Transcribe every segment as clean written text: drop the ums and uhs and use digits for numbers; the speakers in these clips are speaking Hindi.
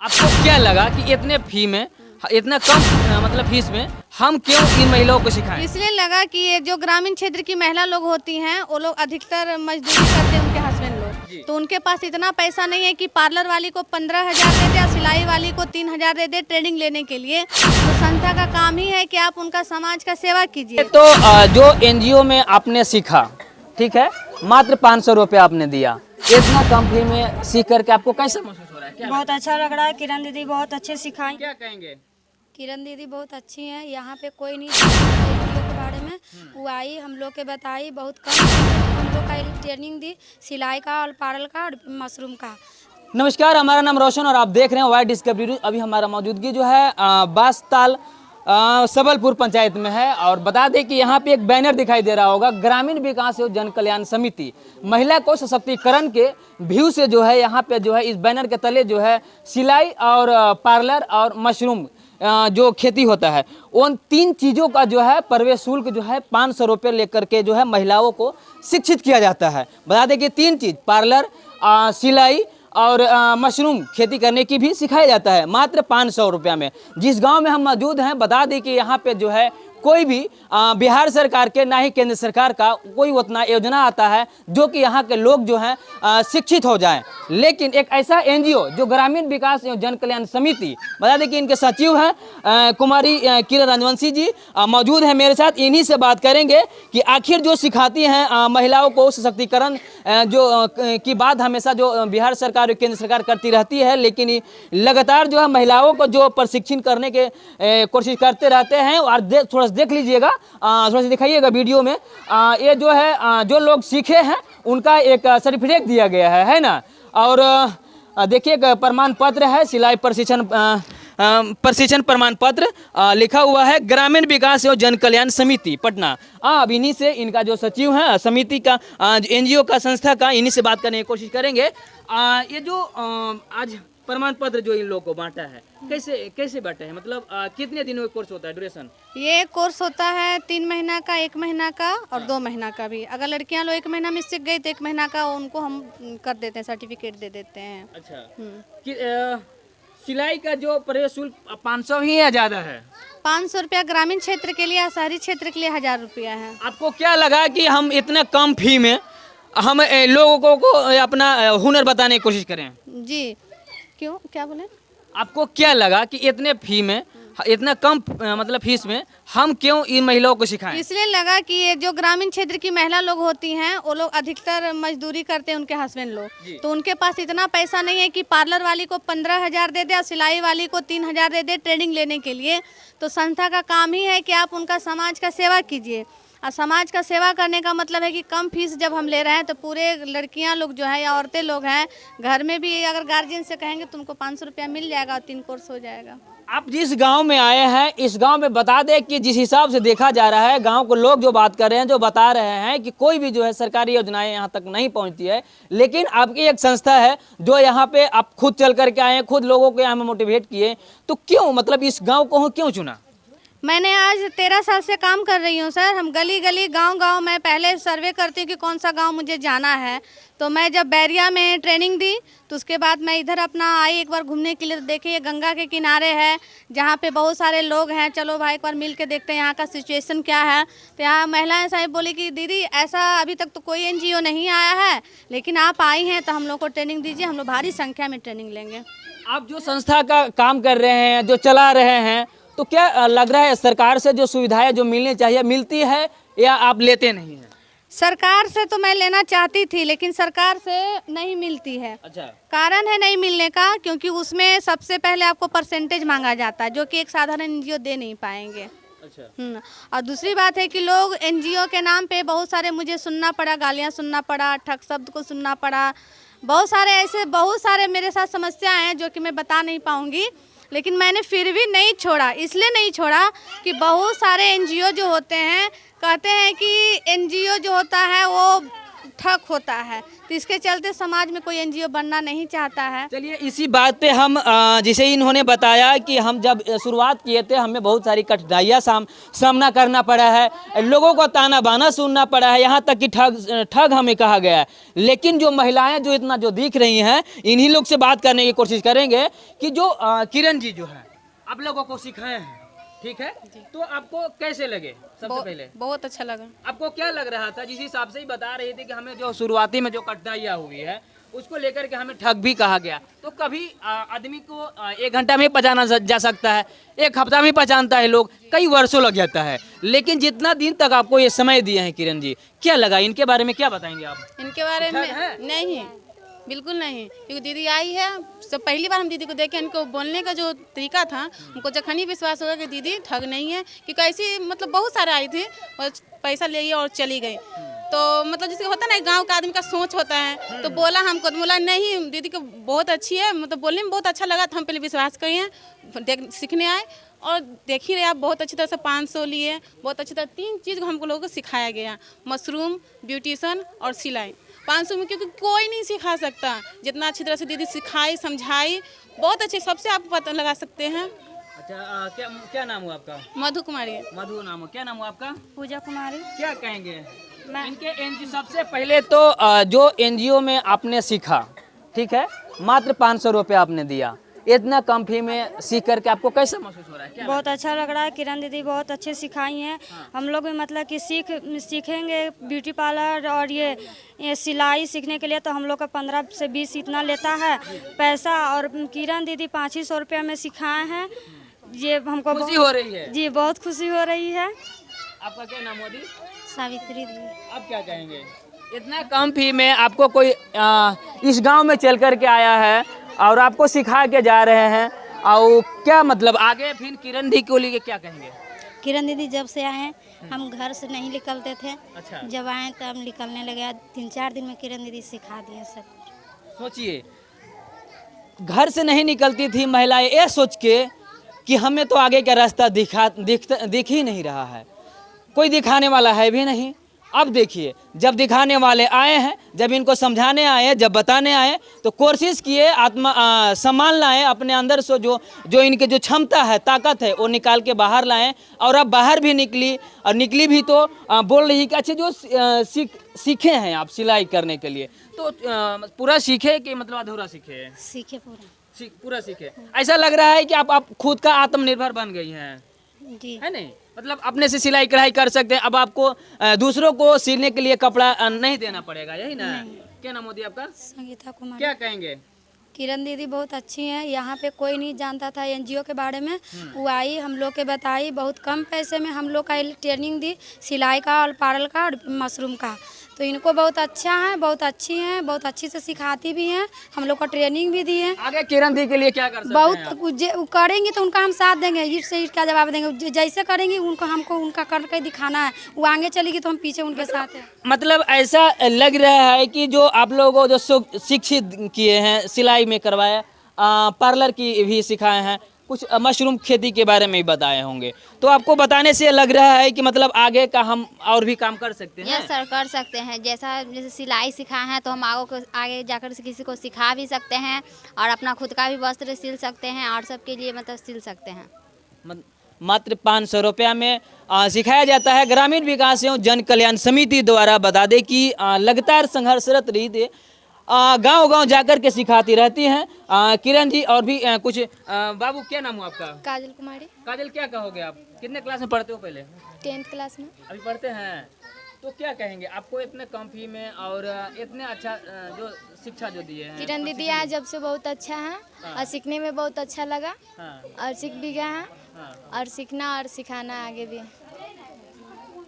आपको क्या लगा कि इतने फी में इतना कम मतलब फीस में हम क्यों इन महिलाओं को सिखाएं? इसलिए लगा कि ये जो ग्रामीण क्षेत्र की महिला लोग होती हैं वो लोग अधिकतर मजदूरी करते हैं, उनके हस्बैंड लोग। तो उनके पास इतना पैसा नहीं है कि पार्लर वाली को 15,000 दे दे या सिलाई वाली को 3,000 दे दे ट्रेनिंग लेने के लिए। तो संस्था का काम ही है कि आप उनका समाज का सेवा कीजिए। तो जो एनजीओ में आपने सीखा, ठीक है, मात्र 500 रुपये आपने दिया, इतना कम फी में सीख करके आपको कैसा महसूस हो रहा है? क्या बहुत अच्छा लग रहा है। किरण दीदी बहुत अच्छे सिखाई। क्या कहेंगे? किरण दीदी बहुत अच्छी हैं। यहाँ पे कोई नहीं जानता एनजीओ के बारे में, वो आई हम लोग के बताई, बहुत कम हम लोग का ट्रेनिंग दी, सिलाई का और पार्लर का और मशरूम का। नमस्कार, हमारा नाम रोशन और आप देख रहे हैं वाइड डिस्कवरी न्यूज़। अभी हमारा मौजूदगी जो है बासताल सबलपुर पंचायत में है और बता दें कि यहाँ पे एक बैनर दिखाई दे रहा होगा, ग्रामीण विकास एवं जन कल्याण समिति महिला को सशक्तिकरण के व्यू से जो है यहाँ पे जो है इस बैनर के तले जो है सिलाई और पार्लर और मशरूम जो खेती होता है उन तीन चीज़ों का जो है प्रवेश शुल्क जो है 500 रुपये लेकर के जो है महिलाओं को शिक्षित किया जाता है। बता दें कि तीन चीज़ पार्लर, सिलाई और मशरूम खेती करने की भी सिखाया जाता है मात्र 500 रुपये में। जिस गांव में हम मौजूद हैं, बता दें कि यहाँ पे जो है कोई भी बिहार सरकार के ना ही केंद्र सरकार का कोई उतना योजना आता है जो कि यहाँ के लोग जो हैं शिक्षित हो जाएं। लेकिन एक ऐसा एनजीओ जो ग्रामीण विकास एवं जन कल्याण समिति, बता दें कि इनके सचिव हैं कुमारी किरण राजवंशी जी मौजूद हैं मेरे साथ। इन्हीं से बात करेंगे कि आखिर जो सिखाती हैं महिलाओं को सशक्तिकरण जो की बात हमेशा जो बिहार सरकार और केंद्र सरकार करती रहती है, लेकिन लगातार जो है महिलाओं को जो प्रशिक्षण करने के कोशिश करते रहते हैं। और थोड़ा देख लीजिएगा, थोड़ा सा दिखाइएगा वीडियो में। ये जो है जो लोग सीखे हैं उनका एक सर्टिफिकेट दिया गया है ना। और देखिए प्रमाण पत्र है, सिलाई प्रशिक्षण प्रमाण पत्र लिखा हुआ है ग्रामीण विकास एवं जन कल्याण समिति पटना। अब इन्हीं से इनका जो सचिव है समिति का एनजीओ का संस्था का, इन्हीं से बात करने की कोशिश करेंगे। ये जो आज प्रमाण पत्र जो इन लोगों को बांटा है, कैसे बांटा है, मतलब कितने दिनों का कोर्स होता है, ड्यूरेशन? ये कोर्स होता है 3 महीना का, 1 महीना का और 2 महीना का भी। अगर लड़कियां लोग 1 महीना में सीख गई तो 1 महीना का उनको हम कर देते हैं, सर्टिफिकेट दे देते हैं। अच्छा, सिलाई का जो प्रवेश शुल्क 500 ही है, ज़्यादा है? 500 रुपया ग्रामीण क्षेत्र के लिए, शहरी क्षेत्र के लिए 1000 रुपया है। आपको क्या लगा कि हम इतने कम फी में हम लोगों को अपना हुनर बताने की कोशिश करें? जी, क्यों, क्या बोले? आपको क्या लगा कि इतने फी में इतना कम मतलब फीस में हम क्यों इन महिलाओं को सिखाएं? इसलिए लगा कि ये जो ग्रामीण क्षेत्र की महिला लोग होती हैं वो लोग अधिकतर मजदूरी करते हैं, उनके हस्बैंड लोग। तो उनके पास इतना पैसा नहीं है कि पार्लर वाली को 15,000 दे दे या सिलाई वाली को 3,000 दे दे ट्रेनिंग लेने के लिए। तो संस्था का काम ही है कि आप उनका समाज का सेवा कीजिए। और समाज का सेवा करने का मतलब है कि कम फीस जब हम ले रहे हैं तो पूरे लड़कियां लोग जो है या औरतें लोग हैं, घर में भी अगर गार्जियन से कहेंगे तुमको 500 रुपया मिल जाएगा और 3 कोर्स हो जाएगा। आप जिस गांव में आए हैं, इस गांव में बता दें कि जिस हिसाब से देखा जा रहा है, गांव को लोग जो बात कर रहे हैं, जो बता रहे हैं कि कोई भी जो है सरकारी योजनाएं यहां तक नहीं पहुंचती है। लेकिन आपकी एक संस्था है जो यहाँ पे आप खुद चल करके आए हैं, खुद लोगों को यहाँ में मोटिवेट किए, तो क्यों, मतलब इस गाँव को क्यों चुना? मैंने आज 13 साल से काम कर रही हूँ सर। हम गली गली गांव मैं पहले सर्वे करती हूँ कि कौन सा गांव मुझे जाना है। तो मैं जब बैरिया में ट्रेनिंग दी तो उसके बाद मैं इधर अपना आई एक बार घूमने के लिए। तो देखिए ये गंगा के किनारे है जहाँ पे बहुत सारे लोग हैं, चलो भाई एक बार मिल के देखते हैं यहाँ का सिचुएशन क्या है। तो यहाँ महिलाएं साहब बोली कि दीदी ऐसा अभी तक तो कोई एनजीओ नहीं आया है, लेकिन आप आई हैं तो हम लोग को ट्रेनिंग दीजिए, हम लोग भारी संख्या में ट्रेनिंग लेंगे। आप जो संस्था का काम कर रहे हैं, जो चला रहे हैं, तो क्या लग रहा है सरकार से जो सुविधाएं जो मिलनी चाहिए मिलती है या आप लेते नहीं हैं? सरकार से तो मैं लेना चाहती थी लेकिन सरकार से नहीं मिलती है। अच्छा, कारण है नहीं मिलने का क्योंकि उसमें सबसे पहले आपको परसेंटेज मांगा जाता है जो कि एक साधारण एनजीओ दे नहीं पाएंगे। अच्छा। और दूसरी बात है कि लोग एनजीओ के नाम पे बहुत सारे मुझे सुनना पड़ा, गालियाँ सुनना पड़ा, ठग शब्द को सुनना पड़ा। बहुत सारे मेरे साथ समस्या हैं जो कि मैं बता नहीं पाऊँगी, लेकिन मैंने फिर भी नहीं छोड़ा। इसलिए नहीं छोड़ा कि बहुत सारे एनजीओ जो होते हैं कहते हैं कि एनजीओ जो होता है वो ठग होता है, तो इसके चलते समाज में कोई एनजीओ बनना नहीं चाहता है। चलिए इसी बात पे हम जिसे इन्होंने बताया कि हम जब शुरुआत किए थे हमें बहुत सारी कठिनाइयाँ सामना करना पड़ा है, लोगों को ताना बाना सुनना पड़ा है, यहाँ तक कि ठग हमें कहा गया है। लेकिन जो महिलाएं जो इतना जो दिख रही हैं, इन्हीं लोग से बात करने की कोशिश करेंगे कि जो किरण जी जो है आप लोगों को सिखाए हैं, ठीक है, तो आपको कैसे लगे? सबसे पहले बहुत अच्छा लगा। आपको क्या लग रहा था? जिस हिसाब से ही बता रही थी कि हमें जो शुरुआती में जो कठिनाइयाँ हुई है उसको लेकर के हमें ठग भी कहा गया, तो कभी आदमी को 1 घंटा में पहचाना जा सकता है, 1 हफ्ता में पहचानता है लोग, कई वर्षों लग जाता है। लेकिन जितना दिन तक आपको ये समय दिए हैं किरण जी, क्या लगा? इनके बारे में क्या बताएंगे आप? इनके बारे में नहीं, बिल्कुल नहीं, क्योंकि दीदी आई है, सब पहली बार हम दीदी को देखे, इनको बोलने का जो तरीका था हमको जखनी विश्वास होगा कि दीदी ठग नहीं है, क्योंकि ऐसी मतलब बहुत सारे आई थी और पैसा ले और चली गई। तो मतलब जिसका होता है ना गांव का आदमी का सोच होता है, तो बोला हमको, तो बोला नहीं दीदी को बहुत अच्छी है, मतलब बोलने में बहुत अच्छा लगा, तो हम पहले विश्वास करिए, सीखने आए और देख ही रहे आप, बहुत अच्छी तरह से 500 लिए, बहुत अच्छी तरह 3 चीज़ हमको लोगों को सिखाया गया, मशरूम, ब्यूटिशन और सिलाई। 500 में क्योंकि कोई नहीं सिखा सकता, जितना अच्छी तरह से दीदी सिखाई समझाई, बहुत अच्छे, सबसे आप पता लगा सकते हैं। अच्छा क्या नाम हुआ आपका? मधु कुमारी। मधु नाम हो, क्या नाम हुआ आपका? पूजा कुमारी। क्या कहेंगे इनके एनजीओ? सबसे पहले तो जो एनजीओ में आपने सीखा, ठीक है, मात्र 500 रुपये आपने दिया, इतना कम फी में सीख करके आपको कैसा महसूस हो रहा है? बहुत अच्छा लग रहा है, किरण दीदी बहुत अच्छे सिखाई हैं। हम लोग भी मतलब कि सीखेंगे ब्यूटी पार्लर और ये सिलाई सीखने के लिए, तो हम लोग का 15 से 20 इतना लेता है पैसा, और किरण दीदी 500 रुपये में सिखाए हैं। ये हमको खुशी हो रही है जी, बहुत खुशी हो रही है। आपका क्या नाम हुआ दी? सावित्री दी। आप क्या कहेंगे? इतना कम फी में आपको कोई इस गांव में चल कर के आया है और आपको सिखा के जा रहे हैं, और क्या मतलब आगे फिर किरण दी को लेके क्या कहेंगे? किरण दीदी जब से आए हम घर से नहीं निकलते थे, अच्छा। जब आए तब हम निकलने लगे, 3-4 दिन में किरण दीदी सिखा दिए सब। सोचिए, घर से नहीं निकलती थी महिलाएं, ये सोच के कि हमें तो आगे का रास्ता दिख ही नहीं रहा है, कोई दिखाने वाला है भी नहीं। अब देखिए, जब दिखाने वाले आए हैं, जब इनको समझाने आए, जब बताने आए, तो कोशिश किए सम्मान लाएं अपने अंदर से, जो इनके जो क्षमता है, ताकत है, वो निकाल के बाहर लाएं। और अब बाहर भी निकली, और निकली भी तो बोल रही कि अच्छे जो सीखे हैं आप सिलाई करने के लिए, तो पूरा सीखे कि मतलब अधूरा सीखे? सीखे पूरा सीखे। ऐसा लग रहा है कि आप खुद का आत्मनिर्भर बन गई हैं, जी, है नहीं? मतलब अपने से सिलाई कढ़ाई कर सकते हैं, अब आपको दूसरों को सिलने के लिए कपड़ा नहीं देना पड़ेगा, यही ना? क्या नाम होती है आपका? संगीता कुमारी। क्या कहेंगे? किरण दीदी बहुत अच्छी हैं, यहाँ पे कोई नहीं जानता था एनजीओ के बारे में, वो आई, हम लोग के बताई, बहुत कम पैसे में हम लोग का ट्रेनिंग दी, सिलाई का और पार्लर का और मशरूम का। तो इनको बहुत अच्छा है, बहुत अच्छी हैं, बहुत अच्छी से सिखाती भी हैं, हम लोग का ट्रेनिंग भी दी है। आगे किरण दी के लिए क्या कर सकते बहुत करेंगी तो उनका हम साथ देंगे, ईट से ईट का जवाब देंगे, जैसे करेंगी उनको हमको उनका करके दिखाना है, वो आगे चलेगी तो हम पीछे उनके साथ हैं। मतलब ऐसा लग रहा है कि जो आप लोगों को जो शिक्षित किए हैं, सिलाई में करवाया, पार्लर की भी सिखाए हैं, कुछ मशरूम खेती के बारे में ही बताए होंगे, तो आपको बताने से लग रहा है कि मतलब आगे का हम और भी काम कर सकते हैं। यस सर, कर सकते हैं। जैसे सिलाई सिखाए हैं तो हम आगे जाकर किसी को सिखा भी सकते हैं, और अपना खुद का भी वस्त्र सिल सकते हैं, और सबके लिए मतलब सिल सकते हैं। मात्र 500 रुपया में सिखाया जाता है। ग्रामीण विकास एवं जन कल्याण समिति द्वारा बता दें कि लगातार संघर्षरत रही थी, गांव-गांव जाकर के सिखाती रहती हैं किरण जी। और भी कुछ बाबू, क्या नाम हुआ आपका? काजल कुमारी। काजल, क्या कहोगे आप? कितने क्लास में पढ़ते हो? पहले 10th क्लास में। अभी पढ़ते हैं, तो क्या कहेंगे? आपको इतने कम फी में और इतने अच्छा जो शिक्षा जो दिए हैं किरण दीदी आज जब से बहुत अच्छा है, और सीखने में बहुत अच्छा लगा, और सीख भी गया है, और सीखना और सिखाना आगे भी।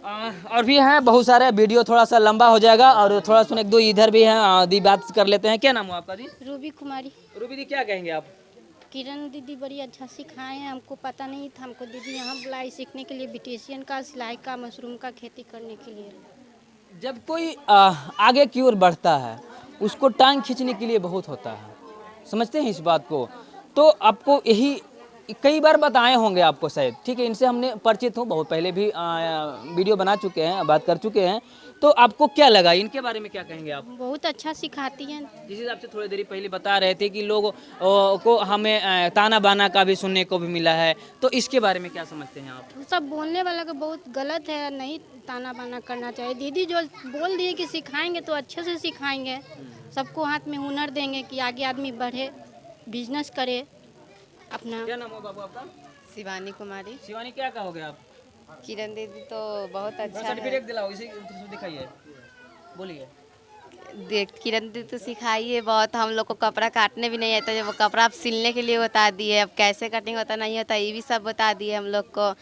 और भी हैं बहुत सारे, वीडियो थोड़ा सा लंबा हो जाएगा, और थोड़ा सुन 1-2 इधर भी हैं, दी बात कर लेते हैं। क्या नाम हुआ आपका जी? रूबी कुमारी। रूबी दी, क्या कहेंगे आप? किरण दीदी बड़ी अच्छा सिखाए हैं, हमको पता नहीं था, हमको दीदी यहाँ बुलाई सीखने के लिए, ब्यूटिशियन का, सिलाई का, मशरूम का खेती करने के लिए। जब कोई आगे की ओर बढ़ता है, उसको टांग खींचने के लिए बहुत होता है, समझते हैं इस बात को? तो आपको यही कई बार बताए होंगे आपको शायद, ठीक है, इनसे हमने परिचित हूँ, बहुत पहले भी वीडियो बना चुके हैं, बात कर चुके हैं। तो आपको क्या लगा, इनके बारे में क्या कहेंगे आप? बहुत अच्छा सिखाती हैं। जिस हिसाब से थोड़ी देर पहले बता रहे थे कि लोग को हमें ताना बाना का भी सुनने को भी मिला है, तो इसके बारे में क्या समझते हैं आप? सब बोलने वाला का बहुत गलत है, नहीं ताना बाना करना चाहिए। दीदी जो बोल दिए कि सिखाएंगे तो अच्छे से सिखाएंगे, सबको हाथ में हुनर देंगे कि आगे आदमी बढ़े, बिजनेस करे अपना। क्या नाम हो बाबू आपका? शिवानी कुमारी। शिवानी, क्या कहोगे आप? किरण दीदी तो बहुत अच्छा है। सर्टिफिकेट दिलाओ, इसे दिखाइए, बोलिए। किरण दीदी तो सिखाइए बहुत, हम लोग को कपड़ा काटने भी नहीं आता, जब वो कपड़ा आप सिलने के लिए बता दिए, अब कैसे कटिंग होता नहीं होता ये भी सब बता दिए हम लोग को।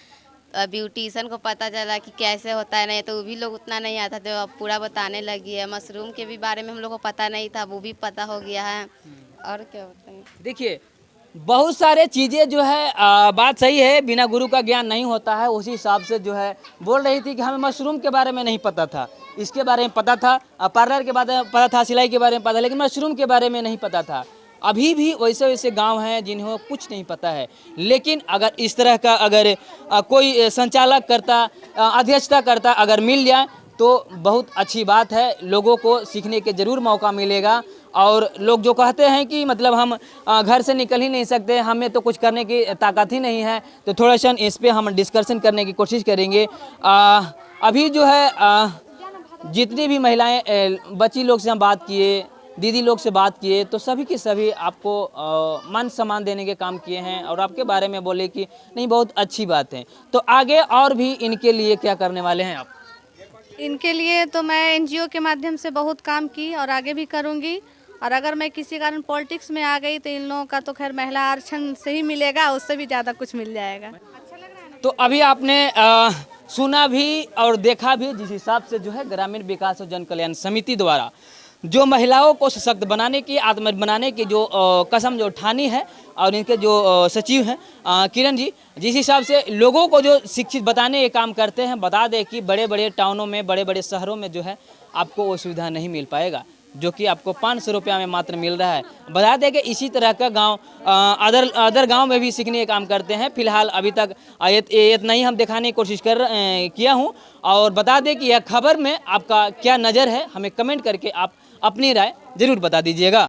ब्यूटिशन को पता चला कि कैसे होता है, नहीं तो वो भी लोग उतना नहीं आता था, अब पूरा बताने लगी है। मशरूम के भी बारे में हम लोग को पता नहीं था, वो भी पता हो गया है। और क्या बताएं? देखिए, बहुत सारे चीज़ें जो है बात सही है, बिना गुरु का ज्ञान नहीं होता है। उसी हिसाब से जो है बोल रही थी कि हमें मशरूम के बारे में नहीं पता था, इसके बारे में पता था, पार्लर के बारे में पता था, सिलाई के बारे में पता, लेकिन मशरूम के बारे में नहीं पता था। अभी भी वैसे वैसे गांव हैं जिन्हें कुछ नहीं पता है, लेकिन अगर इस तरह का अगर कोई संचालक करता, अध्यक्षता करता अगर मिल जाए तो बहुत अच्छी बात है, लोगों को सीखने के ज़रूर मौका मिलेगा। और लोग जो कहते हैं कि मतलब हम घर से निकल ही नहीं सकते, हमें तो कुछ करने की ताकत ही नहीं है, तो थोड़ा सा इस पे हम डिस्कशन करने की कोशिश करेंगे। अभी जो है जितनी भी महिलाएं, बच्ची लोग से हम बात किए, दीदी लोग से बात किए, तो सभी के सभी आपको मान सम्मान देने के काम किए हैं और आपके बारे में बोले कि नहीं बहुत अच्छी बात है। तो आगे और भी इनके लिए क्या करने वाले हैं आप? इनके लिए तो मैं एनजीओ के माध्यम से बहुत काम की और आगे भी करूंगी, और अगर मैं किसी कारण पॉलिटिक्स में आ गई तो इन लोगों का तो खैर महिला आरक्षण से ही मिलेगा, उससे भी ज़्यादा कुछ मिल जाएगा। तो अभी आपने सुना भी और देखा भी, जिस हिसाब से जो है ग्रामीण विकास और जन कल्याण समिति द्वारा जो महिलाओं को सशक्त बनाने की, आत्मनिर्भर बनाने की जो कसम जो ठानी है, और इनके जो सचिव हैं किरण जी, जिस हिसाब से लोगों को जो शिक्षित बताने के काम करते हैं, बता दें कि बड़े बड़े टाउनों में, बड़े बड़े शहरों में जो है आपको वो सुविधा नहीं मिल पाएगा, जो कि आपको 500 रुपया में मात्र मिल रहा है। बता दें कि इसी तरह का गांव अदर गांव में भी सीखने का काम करते हैं। फिलहाल अभी तक इतना ही हम दिखाने की कोशिश किया हूं। और बता दें कि यह खबर में आपका क्या नज़र है, हमें कमेंट करके आप अपनी राय ज़रूर बता दीजिएगा।